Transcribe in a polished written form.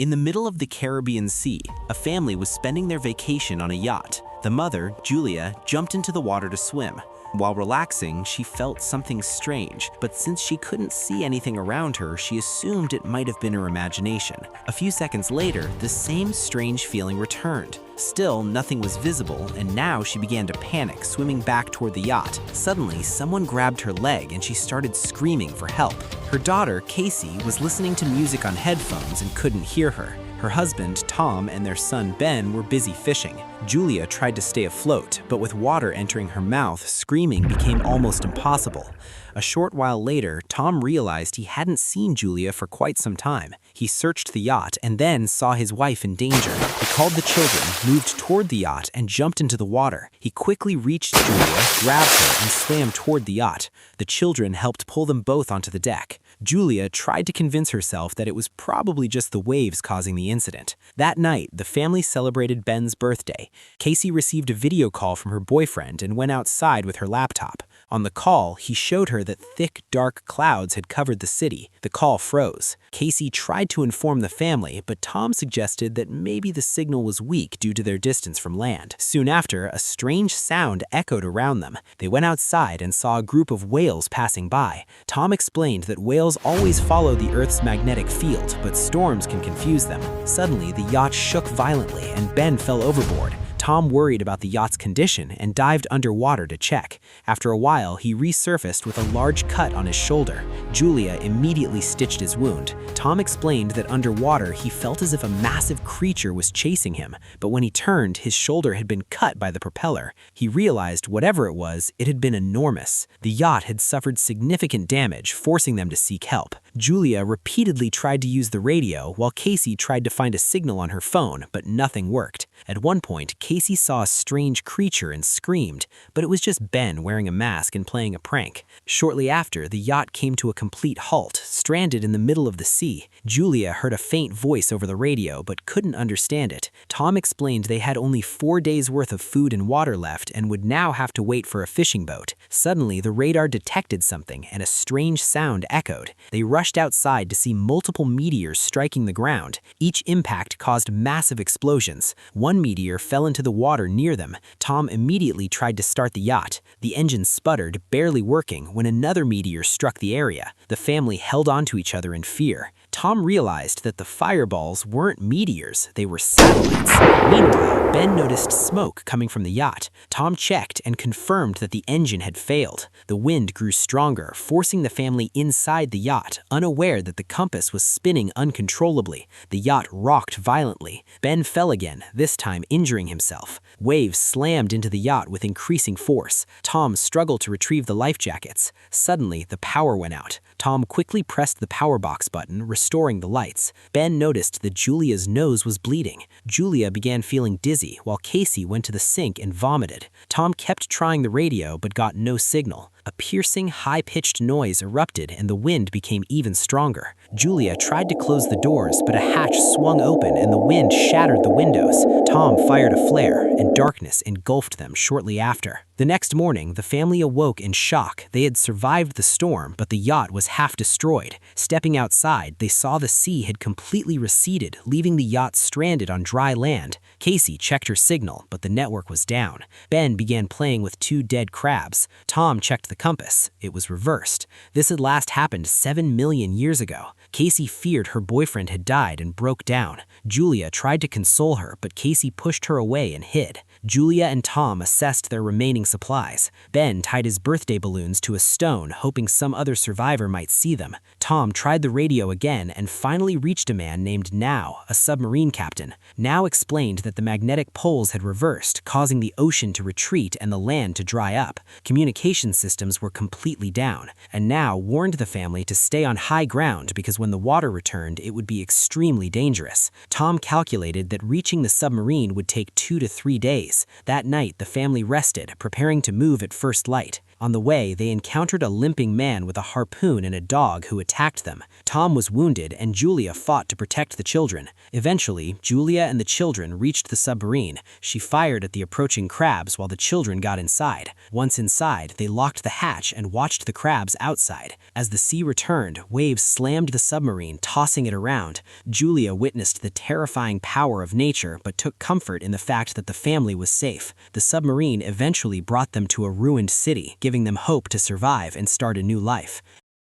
In the middle of the Caribbean Sea, a family was spending their vacation on a yacht. The mother, Julia, jumped into the water to swim. While relaxing, she felt something strange, but since she couldn't see anything around her, she assumed it might have been her imagination. A few seconds later, the same strange feeling returned. Still, nothing was visible, and now she began to panic, swimming back toward the yacht. Suddenly, someone grabbed her leg and she started screaming for help. Her daughter, Casey, was listening to music on headphones and couldn't hear her. Her husband, Tom, and their son, Ben, were busy fishing. Julia tried to stay afloat, but with water entering her mouth, screaming became almost impossible. A short while later, Tom realized he hadn't seen Julia for quite some time. He searched the yacht and then saw his wife in danger. He called the children, moved toward the yacht, and jumped into the water. He quickly reached Julia, grabbed her, and swam toward the yacht. The children helped pull them both onto the deck. Julia tried to convince herself that it was probably just the waves causing the incident. That night, the family celebrated Ben's birthday. Casey received a video call from her boyfriend and went outside with her laptop. On the call, he showed her that thick, dark clouds had covered the city. The call froze. Casey tried to inform the family, but Tom suggested that maybe the signal was weak due to their distance from land. Soon after, a strange sound echoed around them. They went outside and saw a group of whales passing by. Tom explained that whales always follow the Earth's magnetic field, but storms can confuse them. Suddenly, the yacht shook violently and Ben fell overboard. Tom worried about the yacht's condition and dived underwater to check. After a while, he resurfaced with a large cut on his shoulder. Julia immediately stitched his wound. Tom explained that underwater, he felt as if a massive creature was chasing him, but when he turned, his shoulder had been cut by the propeller. He realized whatever it was, it had been enormous. The yacht had suffered significant damage, forcing them to seek help. Julia repeatedly tried to use the radio, while Casey tried to find a signal on her phone, but nothing worked. At one point, Casey saw a strange creature and screamed, but it was just Ben wearing a mask and playing a prank. Shortly after, the yacht came to a complete halt, stranded in the middle of the sea. Julia heard a faint voice over the radio, but couldn't understand it. Tom explained they had only 4 days' worth of food and water left and would now have to wait for a fishing boat. Suddenly, the radar detected something, and a strange sound echoed. They rushed outside to see multiple meteors striking the ground. Each impact caused massive explosions. One meteor fell into the water near them. Tom immediately tried to start the yacht. The engine sputtered, barely working, when another meteor struck the area. The family held on to each other in fear. Tom realized that the fireballs weren't meteors, they were satellites. Meanwhile, Ben noticed smoke coming from the yacht. Tom checked and confirmed that the engine had failed. The wind grew stronger, forcing the family inside the yacht, unaware that the compass was spinning uncontrollably. The yacht rocked violently. Ben fell again, this time injuring himself. Waves slammed into the yacht with increasing force. Tom struggled to retrieve the life jackets. Suddenly, the power went out. Tom quickly pressed the power box button, restoring the lights. Ben noticed that Julia's nose was bleeding. Julia began feeling dizzy, while Casey went to the sink and vomited. Tom kept trying the radio but got no signal. A piercing, high-pitched noise erupted and the wind became even stronger. Julia tried to close the doors, but a hatch swung open and the wind shattered the windows. Tom fired a flare, and darkness engulfed them shortly after. The next morning, the family awoke in shock. They had survived the storm, but the yacht was half destroyed. Stepping outside, they saw the sea had completely receded, leaving the yacht stranded on dry land. Casey checked her signal, but the network was down. Ben began playing with 2 dead crabs. Tom checked the compass. It was reversed. This had last happened 7 million years ago. Casey feared her boyfriend had died and broke down. Julia tried to console her, but Casey pushed her away and hid. Julia and Tom assessed their remaining supplies. Ben tied his birthday balloons to a stone, hoping some other survivor might see them. Tom tried the radio again and finally reached a man named Now, a submarine captain. Now explained that the magnetic poles had reversed, causing the ocean to retreat and the land to dry up. Communication systems were completely down, and Now warned the family to stay on high ground because when the water returned, it would be extremely dangerous. Tom calculated that reaching the submarine would take 2 to 3 days. That night, the family rested, preparing to move at first light. On the way, they encountered a limping man with a harpoon and a dog who attacked them. Tom was wounded and Julia fought to protect the children. Eventually, Julia and the children reached the submarine. She fired at the approaching crabs while the children got inside. Once inside, they locked the hatch and watched the crabs outside. As the sea returned, waves slammed the submarine, tossing it around. Julia witnessed the terrifying power of nature but took comfort in the fact that the family was safe. The submarine eventually brought them to a ruined city, giving them hope to survive and start a new life.